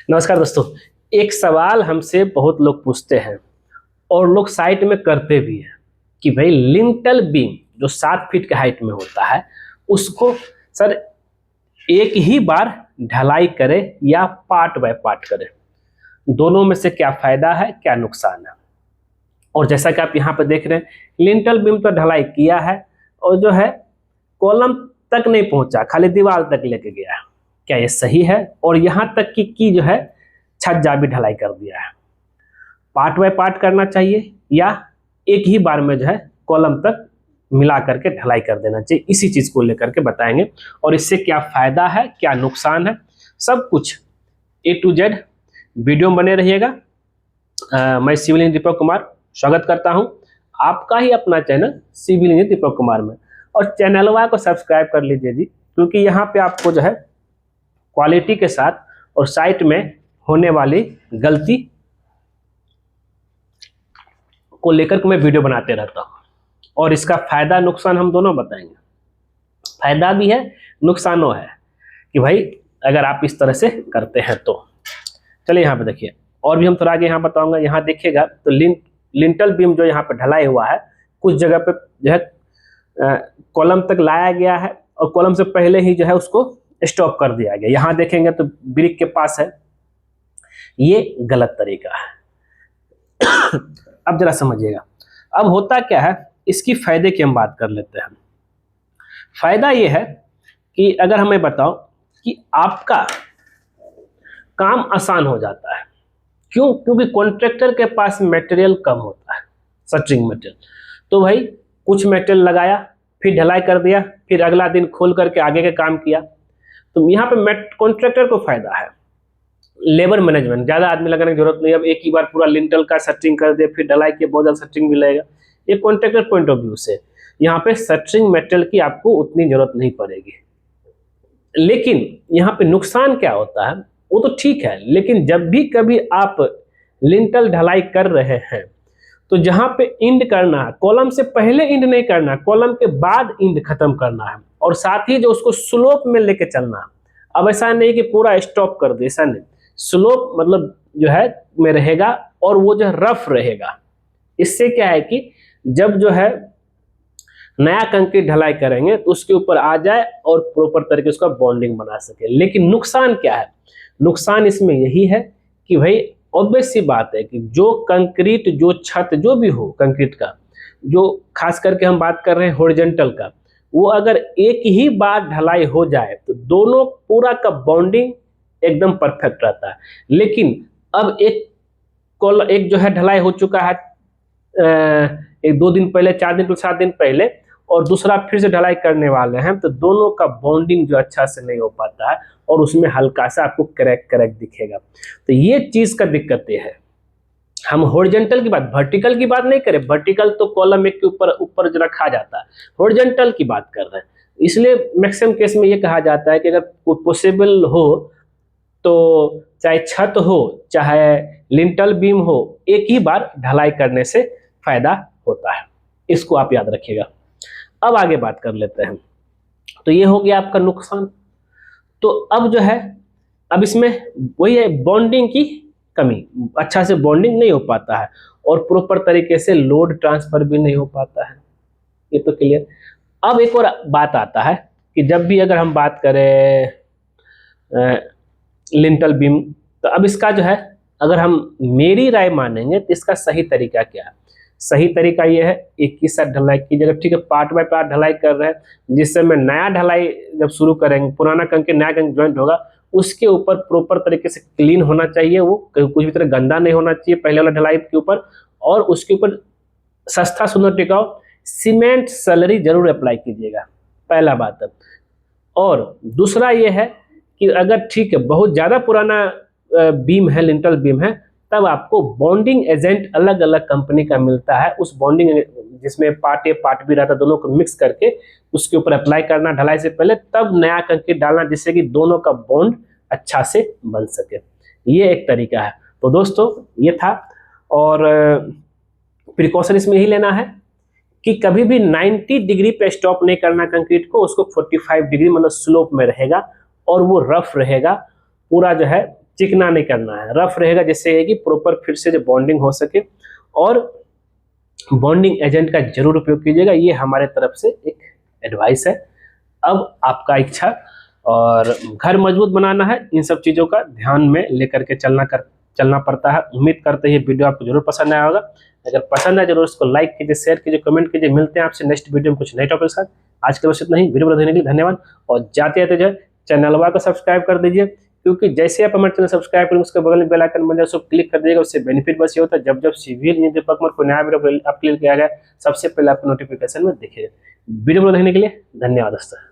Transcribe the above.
नमस्कार दोस्तों। एक सवाल हमसे बहुत लोग पूछते हैं और लोग साइट में करते भी हैं कि भाई लिंटल बीम जो 7 फीट के हाइट में होता है उसको सर एक ही बार ढलाई करे या पार्ट बाय पार्ट करे, दोनों में से क्या फायदा है क्या नुकसान है। और जैसा कि आप यहाँ पे देख रहे हैं लिंटल बीम तो ढलाई किया है और जो है कॉलम तक नहीं पहुंचा, खाली दीवार तक लेके गया है। क्या ये सही है? और यहाँ तक कि जो है छज्जा भी ढलाई कर दिया है। पार्ट बाय पार्ट करना चाहिए या एक ही बार में जो है कॉलम तक मिला करके ढलाई कर देना चाहिए, इसी चीज को लेकर के बताएंगे। और इससे क्या फायदा है क्या नुकसान है, सब कुछ A to Z वीडियो में बने रहिएगा। मैं सिविल इंजीनियर दीपक कुमार स्वागत करता हूं आपका ही अपना channel civil engineer Deepak Kumar में। और चैनलवा को सब्सक्राइब कर लीजिए जी, क्योंकि यहाँ पे आपको जो है क्वालिटी के साथ और साइट में होने वाली गलती को लेकर के मैं वीडियो बनाते रहता हूँ और इसका फायदा नुकसान हम दोनों बताएंगे। फायदा भी है नुकसानों है कि भाई अगर आप इस तरह से करते हैं तो। चलिए यहाँ पे देखिए, और भी हम थोड़ा आगे यहाँ बताऊंगा। यहाँ देखिएगा तो लिंटल बीम जो यहाँ पे ढलाई हुआ है कुछ जगह पे जो है कॉलम तक लाया गया है और कॉलम से पहले ही जो है उसको स्टॉप कर दिया गया। यहाँ देखेंगे तो ब्रिक के पास है, ये गलत तरीका है। अब जरा समझिएगा अब होता क्या है, इसकी फायदे की हम बात कर लेते हैं। फायदा ये है कि अगर हमें बताओ कि आपका काम आसान हो जाता है। क्यों? क्योंकि कॉन्ट्रैक्टर के पास मटेरियल कम होता है, शटरिंग मटेरियल। तो भाई कुछ मटेरियल लगाया, फिर ढलाई कर दिया, फिर अगला दिन खोल करके आगे का काम किया। तो यहाँ पे कॉन्ट्रैक्टर को फायदा है, लेबर मैनेजमेंट, ज़्यादा आदमी लगाने की जरूरत नहीं। अब एक ही बार पूरा लिंटल का शटरिंग कर दे, फिर ढलाई के बहुत ज़्यादा शटरिंग मिलेगा। ये कॉन्ट्रैक्टर पॉइंट ऑफ व्यू से यहाँ पे शटरिंग मटेरियल की आपको उतनी जरूरत नहीं पड़ेगी। लेकिन यहाँ पे नुकसान क्या होता है, वो तो ठीक है, लेकिन जब भी कभी आप लिंटल ढलाई कर रहे हैं तो जहाँ पे इंड करना है, कॉलम से पहले इंड नहीं करना, कॉलम के बाद इंड खत्म करना है। और साथ ही जो उसको स्लोप में लेके चलना है। अब ऐसा नहीं कि पूरा स्टॉप कर दे, ऐसा नहीं। स्लोप मतलब जो है में रहेगा और वो जो है रफ रहेगा। इससे क्या है कि जब जो है नया कंक्रीट ढलाई करेंगे तो उसके ऊपर आ जाए और प्रॉपर तरीके से उसका बॉन्डिंग बना सके। लेकिन नुकसान क्या है? नुकसान इसमें यही है कि भाई ऑब्वियस सी बात है कि जो कंक्रीट, जो छत, जो भी हो कंक्रीट का, जो खास करके हम बात कर रहे हैं हॉरिजॉन्टल का, वो अगर एक ही बार ढलाई हो जाए तो दोनों पूरा का बॉन्डिंग एकदम परफेक्ट रहता है। लेकिन अब एक जो है ढलाई हो चुका है एक 2 दिन पहले, 4 दिन पहले, 7 दिन पहले, और दूसरा फिर से ढलाई करने वाले हैं, तो दोनों का बॉन्डिंग जो अच्छा से नहीं हो पाता है और उसमें हल्का सा आपको क्रैक दिखेगा। तो ये चीज का दिक्कत ये है। हम हॉरिजॉन्टल की बात, वर्टिकल की बात नहीं करें। वर्टिकल तो कॉलम एक के ऊपर जो रखा जाता है, हॉरिजॉन्टल की बात कर रहे हैं। इसलिए मैक्सिमम केस में ये कहा जाता है कि अगर पॉसिबल हो तो चाहे छत हो चाहे लिंटल बीम हो, एक ही बार ढलाई करने से फायदा होता है। इसको आप याद रखिएगा। अब आगे बात कर लेते हैं। तो ये हो गया आपका नुकसान। तो अब जो है, अब इसमें वही है बॉन्डिंग की कमी, अच्छा से बॉन्डिंग नहीं हो पाता है और प्रॉपर तरीके से लोड ट्रांसफर भी नहीं हो पाता है। ये तो क्लियर। अब एक और बात आता है कि जब भी अगर हम बात करें लिंटल बीम, तो अब इसका जो है अगर हम मेरी राय मानेंगे तो इसका सही तरीका क्या है? सही तरीका ये है एक ही साथ ढलाई कीजिएगा। ठीक है, पार्ट बाय पार्ट ढलाई कर रहे हैं, जिससे मैं नया ढलाई जब शुरू करेंगे, पुराना कंक्रीट नया कंक्रीट ज्वाइंट होगा, उसके ऊपर प्रॉपर तरीके से क्लीन होना चाहिए, वो कुछ भी तरह गंदा नहीं होना चाहिए पहले वाला ढलाई के ऊपर। और उसके ऊपर सस्ता सुंदर टिकाऊ सीमेंट स्लरी जरूर अप्लाई कीजिएगा, पहला बात है। और दूसरा ये है कि अगर ठीक है बहुत ज़्यादा पुराना बीम है, लिंटल बीम है, तब आपको बॉन्डिंग एजेंट अलग अलग कंपनी का मिलता है। उस बॉन्डिंग जिसमें पार्ट ए पार्ट बी रहता है, दोनों को मिक्स करके उसके ऊपर अप्लाई करना ढलाई से पहले, तब नया कंक्रीट डालना, जिससे कि दोनों का बॉन्ड अच्छा से बन सके। ये एक तरीका है। तो दोस्तों ये था। और प्रिकॉशन इसमें यही लेना है कि कभी भी 90 डिग्री पे स्टॉप नहीं करना कंक्रीट को, उसको 45 डिग्री मतलब स्लोप में रहेगा और वो रफ रहेगा, पूरा जो है चिकना नहीं करना है, रफ रहेगा, जिससे है कि प्रॉपर फिर से जो बॉन्डिंग हो सके। और बॉन्डिंग एजेंट का जरूर उपयोग कीजिएगा, ये हमारे तरफ से एक एडवाइस है। अब आपका इच्छा, और घर मजबूत बनाना है, इन सब चीज़ों का ध्यान में लेकर के चलना पड़ता है। उम्मीद करते हैं ये वीडियो आपको जरूर पसंद आया होगा। अगर पसंद आए जरूर इसको लाइक कीजिए, शेयर कीजिए, कमेंट कीजिए। मिलते हैं आपसे नेक्स्ट वीडियो में कुछ नए टॉपिक के साथ। आज के बस इतना ही। वीडियो देखने के लिए धन्यवाद, और जाते जाते जो है चैनल को सब्सक्राइब कर दीजिए, क्योंकि जैसे आप हमारे चैनल सब्सक्राइब करेंगे उसके बगल में बेल आइकन बन जाए, उसको क्लिक कर दीजिएगा। उससे बेनिफिट बस ये होता है, जब सिविल इंजीनियर कोई नया वीडियो अपलोड किया गया सबसे पहले आपको नोटिफिकेशन में दिखेगा। वीडियो देखने के लिए धन्यवाद दोस्तों।